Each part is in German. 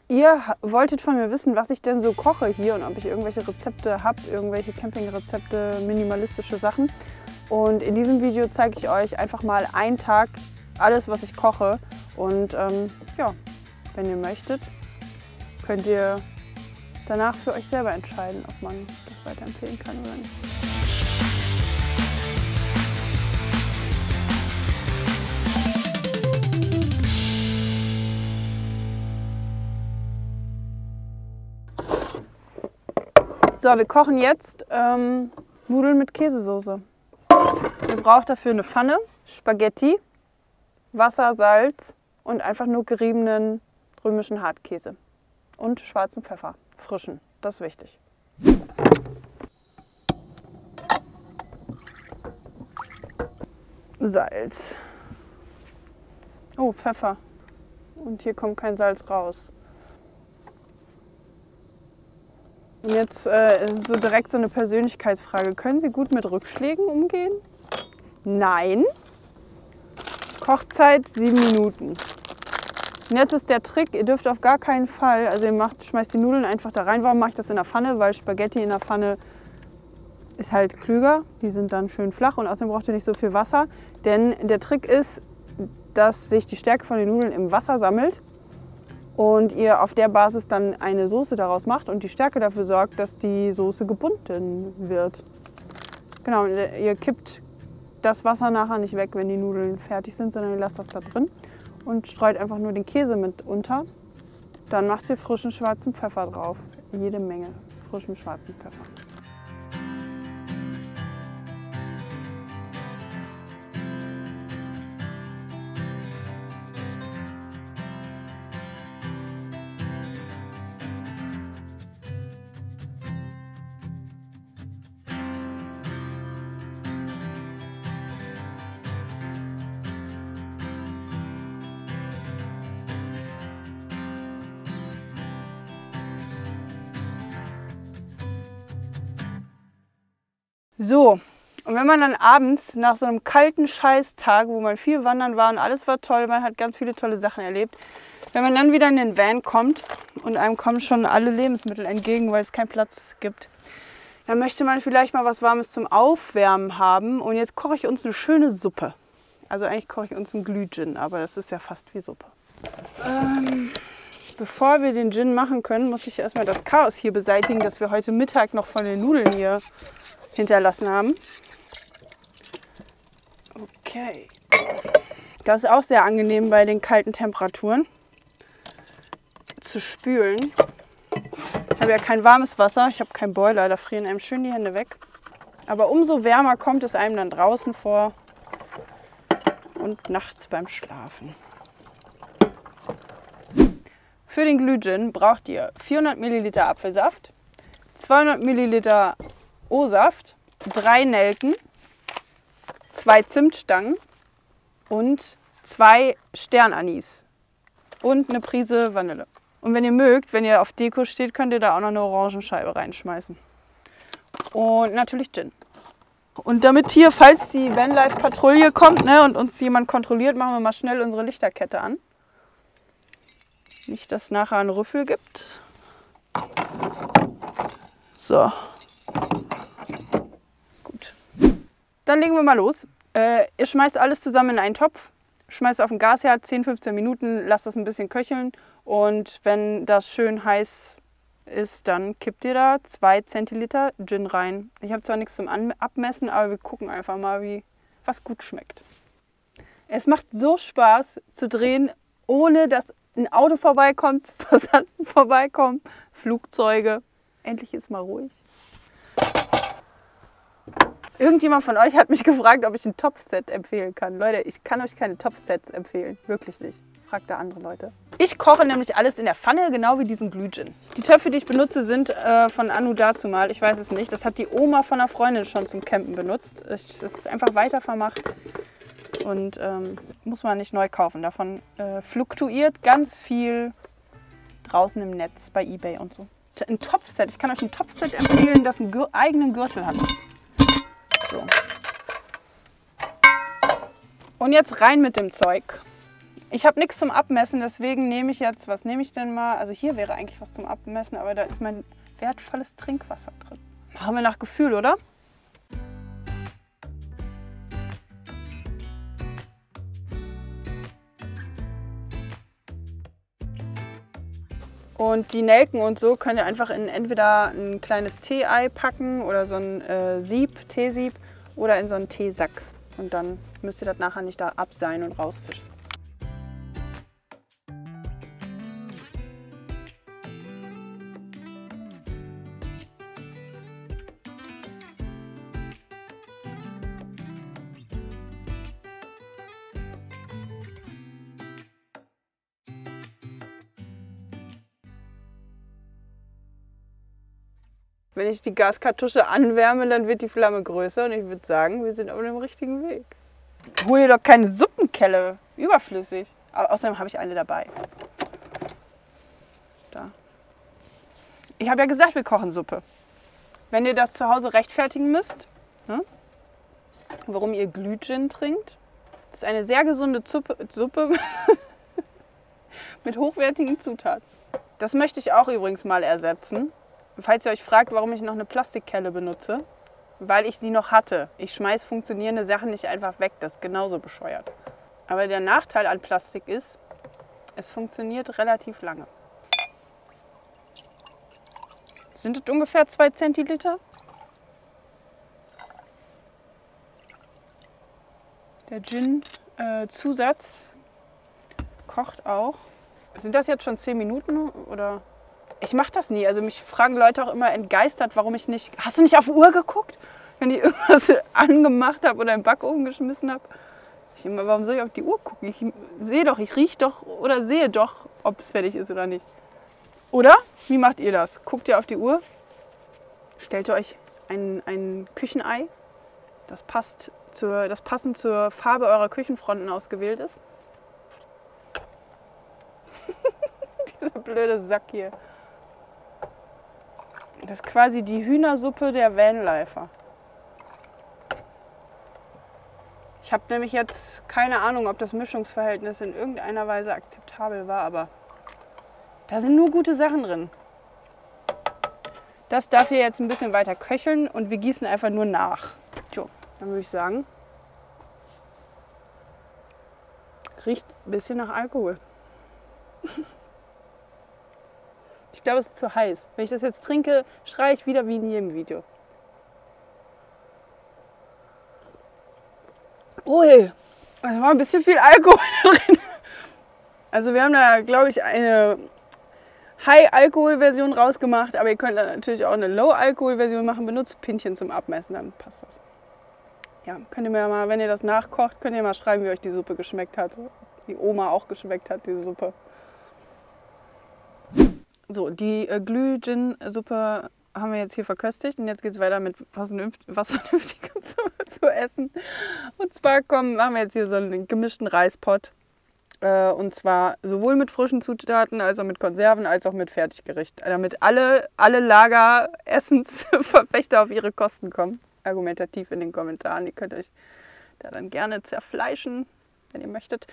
Ihr wolltet von mir wissen, was ich denn so koche hier und ob ich irgendwelche Rezepte habe, irgendwelche Campingrezepte, minimalistische Sachen. Und in diesem Video zeige ich euch einfach mal einen Tag alles, was ich koche. Und ja, wenn ihr möchtet, könnt ihr danach für euch selber entscheiden, ob man das weiterempfehlen kann oder nicht. So, wir kochen jetzt Nudeln mit Käsesoße. Ihr braucht dafür eine Pfanne, Spaghetti, Wasser, Salz und einfach nur geriebenen römischen Hartkäse und schwarzen Pfeffer, frischen, das ist wichtig. Salz. Oh, Pfeffer. Und hier kommt kein Salz raus. Und jetzt ist so direkt so eine Persönlichkeitsfrage. Können Sie gut mit Rückschlägen umgehen? Nein. Kochzeit 7 Minuten. Und jetzt ist der Trick, ihr dürft auf gar keinen Fall, also ihr schmeißt die Nudeln einfach da rein. Warum mache ich das in der Pfanne? Weil Spaghetti in der Pfanne ist halt klüger. Die sind dann schön flach und außerdem braucht ihr nicht so viel Wasser. Denn der Trick ist, dass sich die Stärke von den Nudeln im Wasser sammelt. Und ihr auf der Basis dann eine Soße daraus macht und die Stärke dafür sorgt, dass die Soße gebunden wird. Genau, ihr kippt das Wasser nachher nicht weg, wenn die Nudeln fertig sind, sondern ihr lasst das da drin und streut einfach nur den Käse mit unter. Dann macht ihr frischen schwarzen Pfeffer drauf. Jede Menge frischen schwarzen Pfeffer. So, und wenn man dann abends nach so einem kalten Scheißtag, wo man viel wandern war und alles war toll, man hat ganz viele tolle Sachen erlebt, wenn man dann wieder in den Van kommt und einem kommen schon alle Lebensmittel entgegen, weil es keinen Platz gibt, dann möchte man vielleicht mal was Warmes zum Aufwärmen haben. Und jetzt koche ich uns eine schöne Suppe. Also eigentlich koche ich uns einen Glühgin, aber das ist ja fast wie Suppe. Bevor wir den Gin machen können, muss ich erstmal das Chaos hier beseitigen, das wir heute Mittag noch von den Nudeln hier hinterlassen haben. Okay. Das ist auch sehr angenehm bei den kalten Temperaturen zu spülen. Ich habe ja kein warmes Wasser, ich habe keinen Boiler, da frieren einem schön die Hände weg. Aber umso wärmer kommt es einem dann draußen vor und nachts beim Schlafen. Für den Glühgin braucht ihr 400 ml Apfelsaft, 200 ml O-Saft, 3 Nelken, 2 Zimtstangen und 2 Sternanis und eine Prise Vanille. Und wenn ihr mögt, wenn ihr auf Deko steht, könnt ihr da auch noch eine Orangenscheibe reinschmeißen. Und natürlich Gin. Und damit hier, falls die Vanlife-Patrouille kommt, ne, und uns jemand kontrolliert, machen wir mal schnell unsere Lichterkette an. Nicht, dass es nachher einen Rüffel gibt. So. Gut. Dann legen wir mal los. Ihr schmeißt alles zusammen in einen Topf, schmeißt auf den Gasherd 10-15 Minuten, lasst das ein bisschen köcheln und wenn das schön heiß ist, dann kippt ihr da 2 Zentiliter Gin rein. Ich habe zwar nichts zum Abmessen, aber wir gucken einfach mal, was gut schmeckt. Es macht so Spaß zu drehen, ohne dass ein Auto vorbeikommt, Passanten vorbeikommen, Flugzeuge. Endlich ist mal ruhig. Irgendjemand von euch hat mich gefragt, ob ich ein Topfset empfehlen kann. Leute, ich kann euch keine Topfsets empfehlen. Wirklich nicht. Fragt da andere Leute. Ich koche nämlich alles in der Pfanne, genau wie diesen Glühgin. Die Töpfe, die ich benutze, sind von Anu dazumal. Ich weiß es nicht. Das hat die Oma von einer Freundin schon zum Campen benutzt. Es ist einfach weitervermacht und muss man nicht neu kaufen. Davon fluktuiert ganz viel draußen im Netz, bei eBay und so. Ein Topfset. Ich kann euch ein Topfset empfehlen, das einen eigenen Gürtel hat. So. Und jetzt rein mit dem Zeug. Ich habe nichts zum Abmessen, deswegen nehme ich jetzt, was nehme ich denn mal? Also hier wäre eigentlich was zum Abmessen, aber da ist mein wertvolles Trinkwasser drin. Machen wir nach Gefühl, oder? Und die Nelken und so könnt ihr einfach in entweder ein kleines Tee-Ei packen oder so ein Sieb, Teesieb oder in so einen Teesack. Und dann müsst ihr das nachher nicht da abseihen und rausfischen. Wenn ich die Gaskartusche anwärme, dann wird die Flamme größer und ich würde sagen, wir sind auf dem richtigen Weg. Hol dir doch keine Suppenkelle, überflüssig. Aber außerdem habe ich eine dabei. Da. Ich habe ja gesagt, wir kochen Suppe. Wenn ihr das zu Hause rechtfertigen müsst, ne, warum ihr Glühgin trinkt, das ist eine sehr gesunde Suppe mit hochwertigen Zutaten. Das möchte ich auch übrigens mal ersetzen. Falls ihr euch fragt, warum ich noch eine Plastikkelle benutze, weil ich die noch hatte. Ich schmeiß funktionierende Sachen nicht einfach weg, das ist genauso bescheuert. Aber der Nachteil an Plastik ist, es funktioniert relativ lange. Sind es ungefähr 2 Zentiliter? Der Gin-Zusatz kocht auch. Sind das jetzt schon 10 Minuten oder? Ich mache das nie. Also mich fragen Leute auch immer entgeistert, warum ich nicht... Hast du nicht auf die Uhr geguckt, wenn ich irgendwas angemacht habe oder im Backofen geschmissen habe? Ich immer, warum soll ich auf die Uhr gucken? Ich sehe doch, ich rieche doch oder sehe doch, ob es fertig ist oder nicht. Oder? Wie macht ihr das? Guckt ihr auf die Uhr? Stellt ihr euch ein Küchenei, das passend zur Farbe eurer Küchenfronten ausgewählt ist? Dieser blöde Sack hier. Das ist quasi die Hühnersuppe der Vanlifer. Ich habe nämlich jetzt keine Ahnung, ob das Mischungsverhältnis in irgendeiner Weise akzeptabel war, aber da sind nur gute Sachen drin. Das darf hier jetzt ein bisschen weiter köcheln und wir gießen einfach nur nach. Tjo, dann würde ich sagen, riecht ein bisschen nach Alkohol. Ich glaube, es ist zu heiß. Wenn ich das jetzt trinke, schreie ich wieder wie in jedem Video. Ui, da war ein bisschen viel Alkohol drin. Also wir haben da, glaube ich, eine High-Alkohol-Version rausgemacht, aber ihr könnt da natürlich auch eine Low-Alkohol-Version machen. Benutzt Pinchen zum Abmessen, dann passt das. Ja, könnt ihr mir mal, wenn ihr das nachkocht, könnt ihr mal schreiben, wie euch die Suppe geschmeckt hat. Die Oma auch geschmeckt hat, diese Suppe. So, die Glüh-Gin-Suppe haben wir jetzt hier verköstigt und jetzt geht es weiter mit was Vernünftigem zu essen. Und zwar machen wir jetzt hier so einen gemischten Reispott. Und zwar sowohl mit frischen Zutaten, als auch mit Konserven, als auch mit Fertiggericht. Damit alle Lageressensverfechter auf ihre Kosten kommen. Argumentativ in den Kommentaren. Ihr könnt euch da dann gerne zerfleischen, wenn ihr möchtet.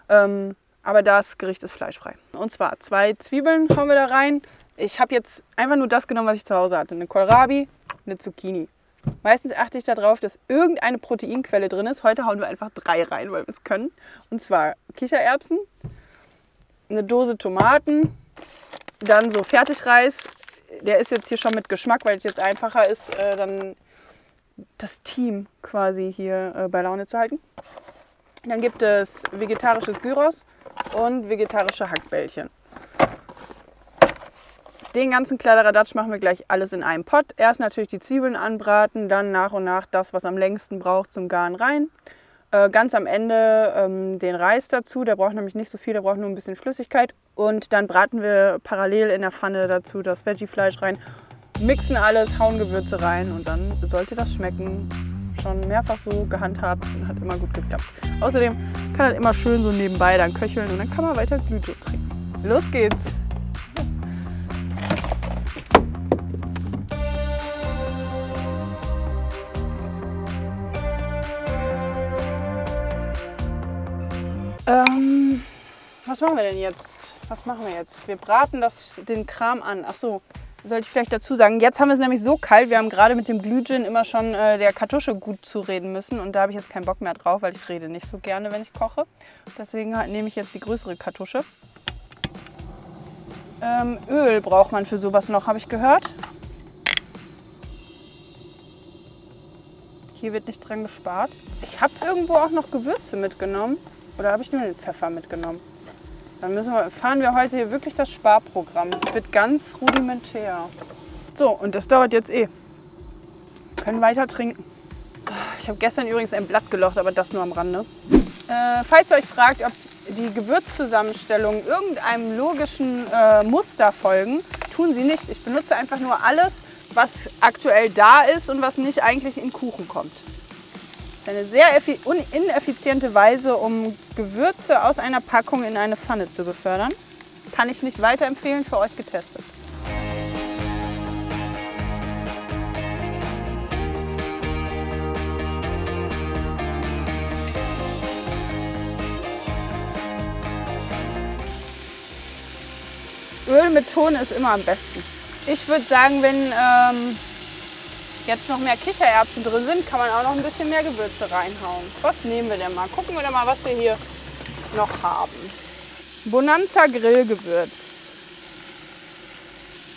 Aber das Gericht ist fleischfrei. Und zwar 2 Zwiebeln hauen wir da rein. Ich habe jetzt einfach nur das genommen, was ich zu Hause hatte. Eine Kohlrabi, eine Zucchini. Meistens achte ich darauf, dass irgendeine Proteinquelle drin ist. Heute hauen wir einfach 3 rein, weil wir es können. Und zwar Kichererbsen, eine Dose Tomaten, dann so Fertigreis. Der ist jetzt hier schon mit Geschmack, weil es jetzt einfacher ist, dann das Team quasi hier bei Laune zu halten. Dann gibt es vegetarisches Gyros und vegetarische Hackbällchen. Den ganzen Kladderadatsch machen wir gleich alles in einem Pott. Erst natürlich die Zwiebeln anbraten, dann nach und nach das, was am längsten braucht, zum Garen rein. Ganz am Ende den Reis dazu, der braucht nämlich nicht so viel, der braucht nur ein bisschen Flüssigkeit. Und dann braten wir parallel in der Pfanne dazu das Veggie-Fleisch rein, mixen alles, hauen Gewürze rein und dann sollte das schmecken. Schon mehrfach so gehandhabt und hat immer gut geklappt. Außerdem kann das immer schön so nebenbei dann köcheln und dann kann man weiter Glühwein trinken. Los geht's! was machen wir denn jetzt? Was machen wir jetzt? Wir braten den Kram an. Ach so, sollte ich vielleicht dazu sagen. Jetzt haben wir es nämlich so kalt. Wir haben gerade mit dem Glühgin immer schon der Kartusche gut zureden müssen. Und da habe ich jetzt keinen Bock mehr drauf, weil ich rede nicht so gerne, wenn ich koche. Deswegen nehme ich jetzt die größere Kartusche. Öl braucht man für sowas noch, habe ich gehört. Hier wird nicht dran gespart. Ich habe irgendwo auch noch Gewürze mitgenommen. Oder habe ich nur den Pfeffer mitgenommen? Dann fahren wir heute hier wirklich das Sparprogramm. Es wird ganz rudimentär. So, und das dauert jetzt eh. Wir können weiter trinken. Ich habe gestern übrigens ein Blatt gelocht, aber das nur am Rande. Falls ihr euch fragt, ob die Gewürzzusammenstellungen irgendeinem logischen Muster folgen, tun sie nicht. Ich benutze einfach nur alles, was aktuell da ist und was nicht eigentlich in Kuchen kommt. Das ist eine sehr ineffiziente Weise, um Gewürze aus einer Packung in eine Pfanne zu befördern. Kann ich nicht weiterempfehlen, für euch getestet. Öl mit Ton ist immer am besten. Ich würde sagen, wenn jetzt noch mehr Kichererbsen drin sind, kann man auch noch ein bisschen mehr Gewürze reinhauen. Was nehmen wir denn mal? Gucken wir denn mal, was wir hier noch haben. Bonanza Grillgewürz.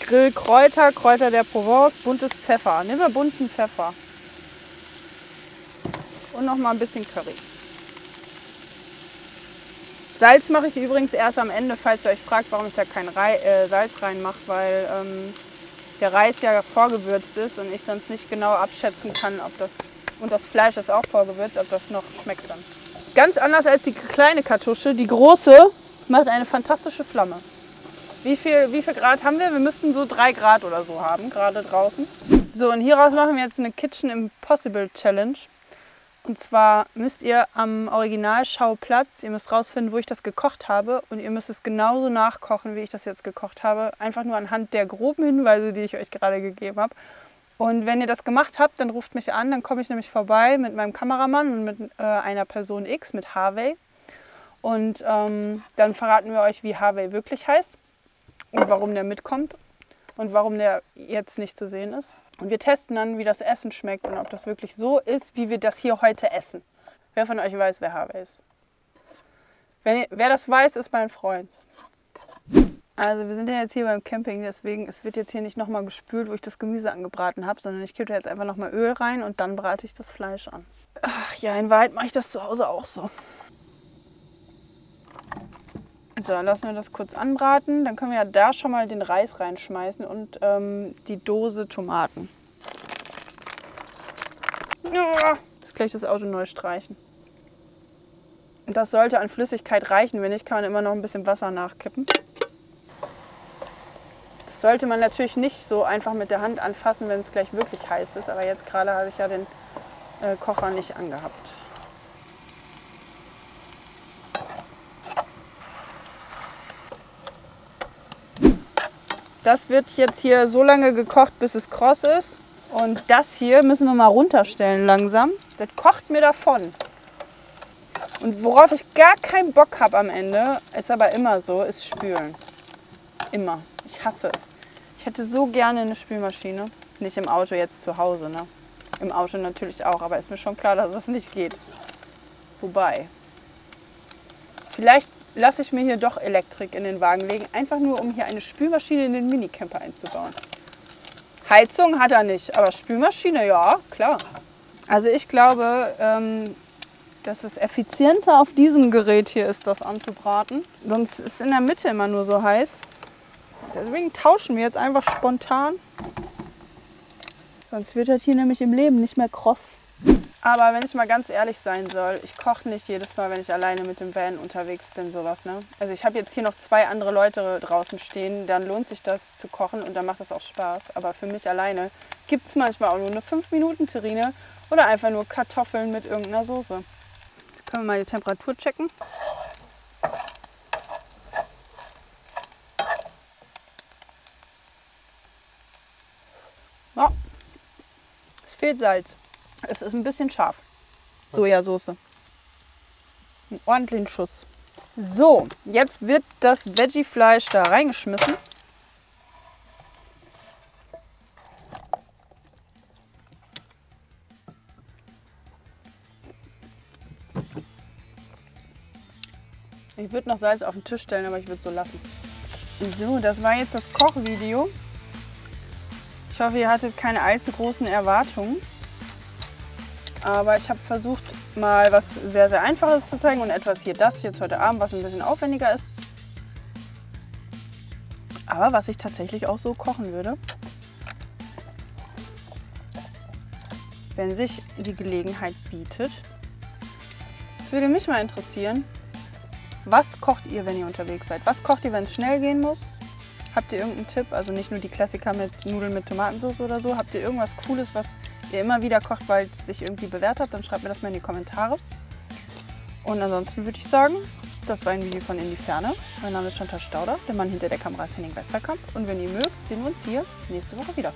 Grillkräuter, Kräuter der Provence, buntes Pfeffer. Nehmen wir bunten Pfeffer. Und noch mal ein bisschen Curry. Salz mache ich übrigens erst am Ende, falls ihr euch fragt, warum ich da kein Salz reinmache, weil der Reis ja vorgewürzt ist und ich sonst nicht genau abschätzen kann, ob und das Fleisch ist auch vorgewürzt, ob das noch schmeckt dann. Ganz anders als die kleine Kartusche, die große macht eine fantastische Flamme. Wie viel Grad haben wir? Wir müssten so 3 Grad oder so haben, gerade draußen. So, und hieraus machen wir jetzt eine Kitchen Impossible Challenge. Und zwar müsst ihr am Originalschauplatz, ihr müsst rausfinden, wo ich das gekocht habe und ihr müsst es genauso nachkochen, wie ich das jetzt gekocht habe. Einfach nur anhand der groben Hinweise, die ich euch gerade gegeben habe. Und wenn ihr das gemacht habt, dann ruft mich an, dann komme ich nämlich vorbei mit meinem Kameramann und mit einer Person X, mit Harvey. Und dann verraten wir euch, wie Harvey wirklich heißt und warum der mitkommt und warum der jetzt nicht zu sehen ist. Und wir testen dann, wie das Essen schmeckt und ob das wirklich so ist, wie wir das hier heute essen. Wer von euch weiß, wer Harvey ist? Wer das weiß, ist mein Freund. Also wir sind ja jetzt hier beim Camping, deswegen es wird jetzt hier nicht nochmal gespült, wo ich das Gemüse angebraten habe, sondern ich kippe jetzt einfach nochmal Öl rein und dann brate ich das Fleisch an. Ach ja, in Wahrheit mache ich das zu Hause auch so. So, dann lassen wir das kurz anbraten. Dann können wir ja da schon mal den Reis reinschmeißen und die Dose Tomaten. Ja, jetzt gleich das Auto neu streichen. Und das sollte an Flüssigkeit reichen. Wenn nicht, kann man immer noch ein bisschen Wasser nachkippen. Das sollte man natürlich nicht so einfach mit der Hand anfassen, wenn es gleich wirklich heiß ist. Aber jetzt gerade habe ich ja den Kocher nicht angehabt. Das wird jetzt hier so lange gekocht, bis es kross ist. Und das hier müssen wir mal runterstellen langsam. Das kocht mir davon. Und worauf ich gar keinen Bock habe am Ende, ist aber immer so, ist spülen. Immer. Ich hasse es. Ich hätte so gerne eine Spülmaschine. Nicht im Auto, jetzt zu Hause, ne? Im Auto natürlich auch, aber ist mir schon klar, dass das nicht geht. Wobei, vielleicht lasse ich mir hier doch Elektrik in den Wagen legen, einfach nur um hier eine Spülmaschine in den Minicamper einzubauen. Heizung hat er nicht, aber Spülmaschine, ja, klar. Also ich glaube, dass es effizienter auf diesem Gerät hier ist, das anzubraten. Sonst ist in der Mitte immer nur so heiß. Deswegen tauschen wir jetzt einfach spontan. Sonst wird das hier nämlich im Leben nicht mehr kross. Aber wenn ich mal ganz ehrlich sein soll, ich koche nicht jedes Mal, wenn ich alleine mit dem Van unterwegs bin, sowas, ne? Also ich habe jetzt hier noch 2 andere Leute draußen stehen, dann lohnt sich das zu kochen und dann macht das auch Spaß. Aber für mich alleine gibt es manchmal auch nur eine 5-Minuten-Terrine oder einfach nur Kartoffeln mit irgendeiner Soße. Jetzt können wir mal die Temperatur checken. Ja, es fehlt Salz. Es ist ein bisschen scharf. Sojasauce. Einen ordentlichen Schuss. So, jetzt wird das Veggie-Fleisch da reingeschmissen. Ich würde noch Salz auf den Tisch stellen, aber ich würde es so lassen. So, das war jetzt das Kochvideo. Ich hoffe, ihr hattet keine allzu großen Erwartungen. Aber ich habe versucht, mal was sehr, sehr Einfaches zu zeigen und etwas hier das jetzt heute Abend, was ein bisschen aufwendiger ist. Aber was ich tatsächlich auch so kochen würde, wenn sich die Gelegenheit bietet. Es würde mich mal interessieren, was kocht ihr, wenn ihr unterwegs seid? Was kocht ihr, wenn es schnell gehen muss? Habt ihr irgendeinen Tipp? Also nicht nur die Klassiker mit Nudeln mit Tomatensauce oder so. Habt ihr irgendwas Cooles, was ihr immer wieder kocht, weil es sich irgendwie bewährt hat? Dann schreibt mir das mal in die Kommentare. Und ansonsten würde ich sagen, das war ein Video von In die Ferne. Mein Name ist Chantal Stauder, der Mann hinter der Kamera ist Henning Westerkamp. Und wenn ihr mögt, sehen wir uns hier nächste Woche wieder.